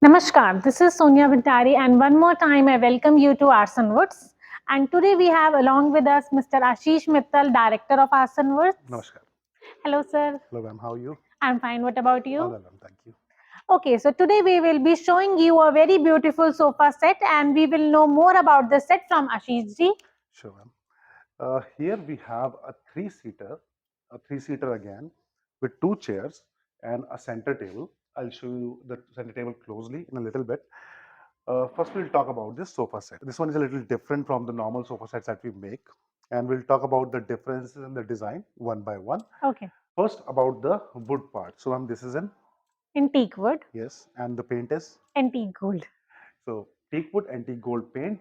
Namaskar, this is Sonia Bhandari, and one more time I welcome you to Arson Woods. And today we have along with us Mr. Ashish Mittal, Director of Arson Woods. Namaskar. Hello, sir. Hello, ma'am. How are you? I'm fine. What about All you? well, ma'am. Thank you. Okay, so today we will be showing you a very beautiful sofa set, and we will know more about the set from Ashish ji. Sure, ma'am. Here we have a three-seater again, with two chairs and a center table. I'll show you the center table closely in a little bit. First, we'll talk about this sofa set. This one is a little different from the normal sofa sets that we make, and we'll talk about the differences in the design one by one. Okay, First, about the wood part. So, ma'am, this is an in teak wood, yes, and the paint is antique gold. so teak wood antique gold paint.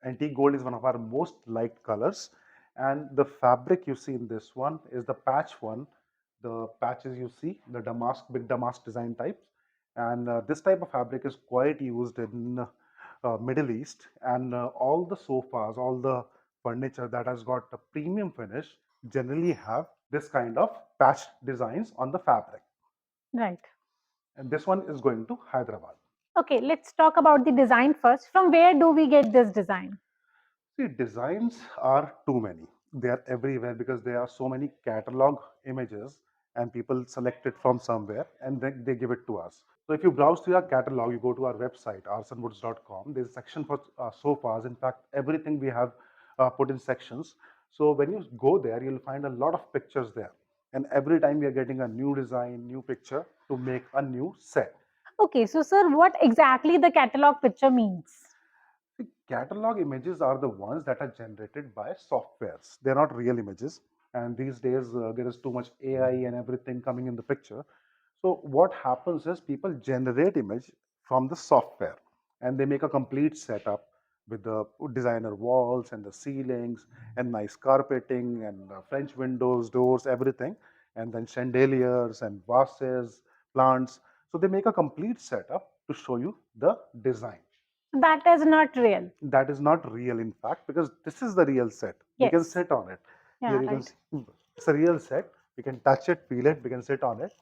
Antique gold is one of our most liked colors, and the fabric you see in this one is the patch one. The patches you see, the damask, big damask design types, and this type of fabric is quite used in Middle East, and all the sofas, all the furniture that has got a premium finish generally have this kind of patch designs on the fabric, Right. and this one is going to Hyderabad. Okay, let's talk about the design first. From where do we get this design? See, designs are too many. They are everywhere because there are so many catalog images and people select it from somewhere and then they give it to us. So if you browse through our catalog, you go to our website, arsonwoods.com, there's a section for sofas. In fact, everything we have put in sections. So when you go there, you'll find a lot of pictures there. And every time we are getting a new design, new picture to make a new set. Okay, so sir, what exactly the catalog picture means? The catalog images are the ones that are generated by softwares. They're not real images. And these days, there is too much AI and everything coming in the picture. So what happens is people generate image from the software and they make a complete setup with the designer walls and the ceilings and nice carpeting and French windows, doors, everything, and then chandeliers and vases, plants. So they make a complete setup to show you the design. That is not real. That is not real, in fact, because this is the real set. We can Yes. sit on it. Here Yeah, you can right. see it's a real set. We can touch it, feel it, we can sit on it.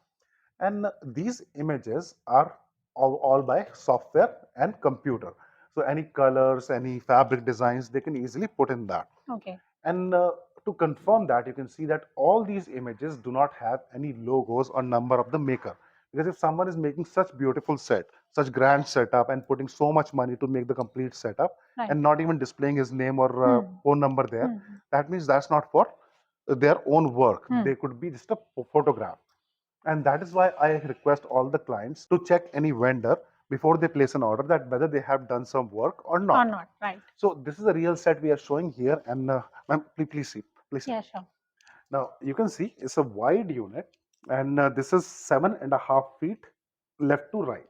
And these images are all by software and computer. So any colors, any fabric designs, they can easily put in that. Okay. And to confirm that, you can see that all these images do not have any logos or number of the maker. Because if someone is making such beautiful set, such grand setup, and putting so much money to make the complete setup, Right. and not even displaying his name or Hmm. phone number there, Hmm. that means that's not for their own work. Hmm. They could be just a photograph. And that is why I request all the clients to check any vendor before they place an order that whether they have done some work or Or not. not. Right. So this is a real set we are showing here, and ma'am, please see, please see. Yeah, sure. Now you can see it's a wide unit, and this is 7.5 feet left to right.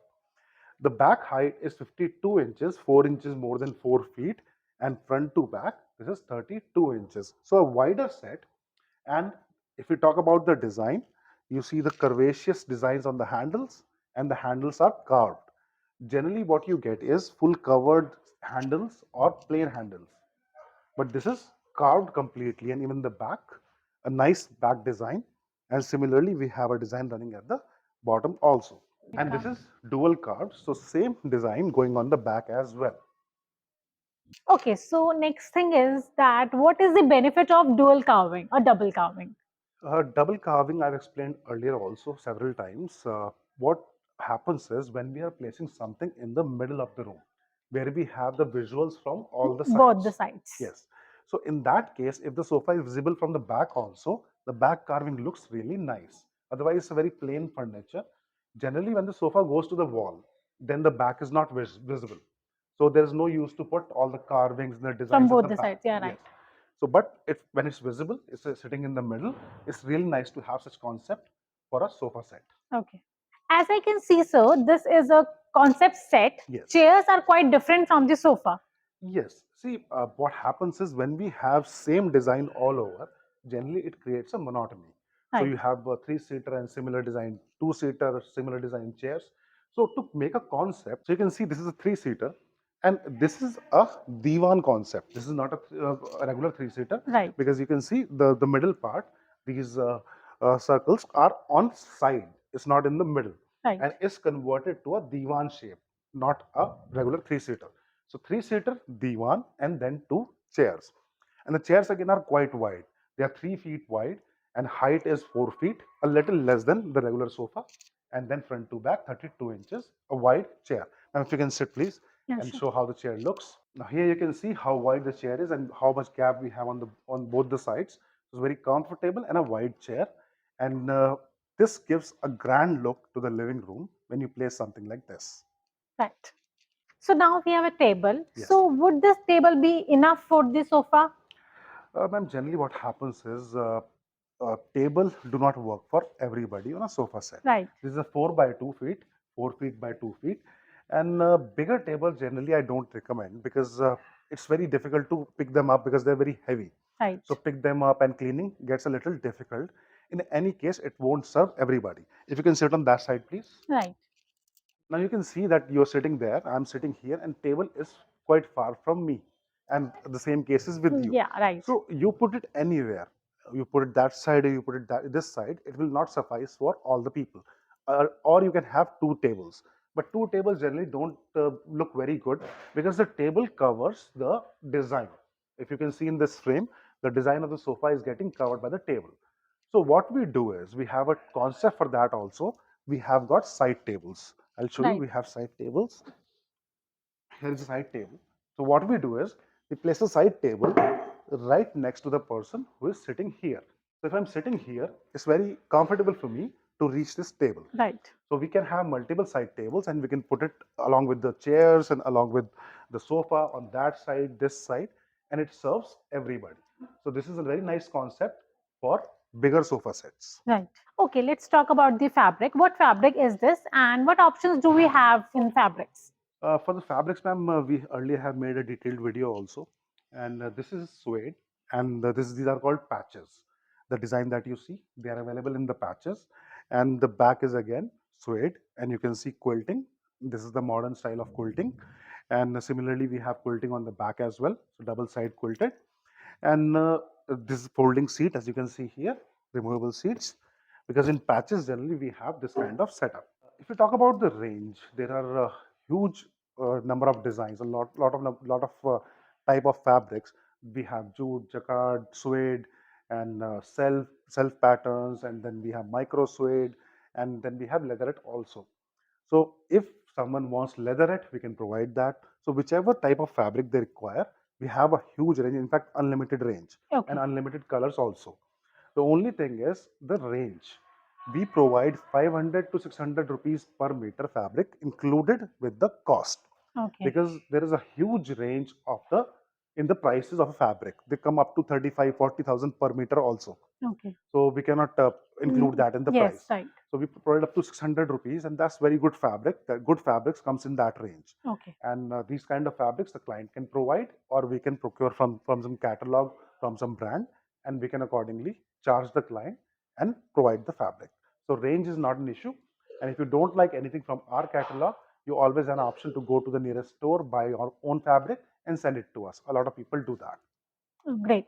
The back height is 52 inches, 4 inches more than 4 feet, and front to back this is 32 inches. So a wider set. And if we talk about the design, you see the curvaceous designs on the handles, and the handles are carved. Generally, what you get is full covered handles or plain handles, but this is carved completely, and even the back, a nice back design. And similarly, we have a design running at the bottom also. And this is dual carved, so same design going on the back as well. Okay, so next thing is that what is the benefit of dual carving or double carving? Double carving, I've explained earlier also several times. What happens is when we are placing something in the middle of the room, where we have the visuals from all the Both the sides. sides. Yes. So in that case, if the sofa is visible from the back also, the back carving looks really nice. Otherwise, it's a very plain furniture. Generally, when the sofa goes to the wall, then the back is not visible. So there is no use to put all the carvings and the From designs at both the the back. sides, yeah, Yes. right. So, but if when it's visible, it's sitting in the middle. It's really nice to have such concept for a sofa set. Okay. As I can see, sir, this is a concept set. Yes. Chairs are quite different from the sofa. Yes. See, what happens is when we have same design all over, generally it creates a monotony. So Right. you have a three-seater and similar design, two-seater, similar design chairs. So to make a concept, so you can see this is a three-seater, and this is a divan concept. This is not a regular three-seater Right. because you can see the middle part. These circles are on side. It's not in the middle, Right. and is converted to a divan shape. not a regular three-seater. So three-seater divan and then two chairs. And the chairs again are quite wide. They are 3 feet wide and height is 4 feet, a little less than the regular sofa. And then front to back, 32 inches, a wide chair. Now, if you can sit, please, Yeah, and sure. show how the chair looks. Now, here you can see how wide the chair is and how much gap we have on both the sides. It's very comfortable and a wide chair. And this gives a grand look to the living room when you place something like this. Right. So now we have a table. Yes. So would this table be enough for the sofa? Ma'am, generally what happens is table do not work for everybody on a sofa set. Right. This is a 4 by 2 feet, 4 feet by 2 feet. And bigger table generally I don't recommend because it's very difficult to pick them up because they're very heavy. Right. So pick them up and cleaning gets a little difficult. In any case, it won't serve everybody. If you can sit on that side, please. Right. Now you can see that you're sitting there, I'm sitting here, and table is quite far from me. And the same case is with you. Yeah, right. So you put it anywhere. You put it that side or you put it this side, it will not suffice for all the people. Or you can have two tables. But two tables generally don't look very good because the table covers the design. If you can see in this frame, the design of the sofa is getting covered by the table. So what we do is we have a concept for that also. We have got side tables. I'll show you. Right. We have side tables. Here is a side table. So what we do is we place a side table right next to the person who is sitting here. So if I'm sitting here, it's very comfortable for me to reach this table. Right. So we can have multiple side tables and we can put it along with the chairs and along with the sofa on that side, this side, and it serves everybody. So this is a very nice concept for bigger sofa sets. Right. Okay, let's talk about the fabric. What fabric is this and what options do we have in fabrics? For the fabrics, ma'am, we earlier have made a detailed video also, and this is suede, and these are called patches. The design that you see, they are available in the patches, and the back is again suede, and you can see quilting. This is the modern style of quilting, and similarly we have quilting on the back as well, so double side quilted, and this folding seat, as you can see here, removable seats, because in patches generally we have this kind of setup. If you talk about the range, there are a huge number of designs, a lot of type of fabrics. We have jute, jacquard, suede, and self patterns, and then we have micro suede, and then we have leatherette also. So if someone wants leatherette, we can provide that. So whichever type of fabric they require, we have a huge range, in fact, unlimited range, Okay. and unlimited colors also. The only thing is the range. We provide 500 to 600 rupees per meter fabric included with the cost, Okay. because there is a huge range of the in the prices of a fabric. They come up to 35, 40,000 per meter also. Okay. So we cannot include that in the Yes, price. right. So we provide up to 600 rupees, and that's very good fabric. That good fabrics comes in that range. Okay. And these kind of fabrics the client can provide, or we can procure from some catalog, from some brand, and we can accordingly charge the client and provide the fabric. So range is not an issue. And if you don't like anything from our catalog, you always have an option to go to the nearest store, buy your own fabric, and send it to us. A lot of people do that. Great.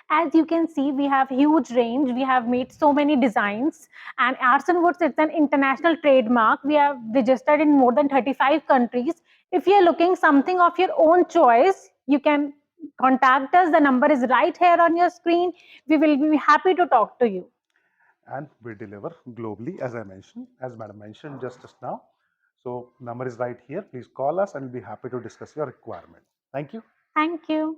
As you can see, we have huge range. We have made so many designs, and Arson Woods, it's an international trademark. We have registered in more than 35 countries. If you're looking something of your own choice, you can contact us. The number is right here on your screen. We will be happy to talk to you. And we deliver globally, as I mentioned, as Madam mentioned just now. So number is right here. Please call us and we'll be happy to discuss your requirement. Thank you. Thank you.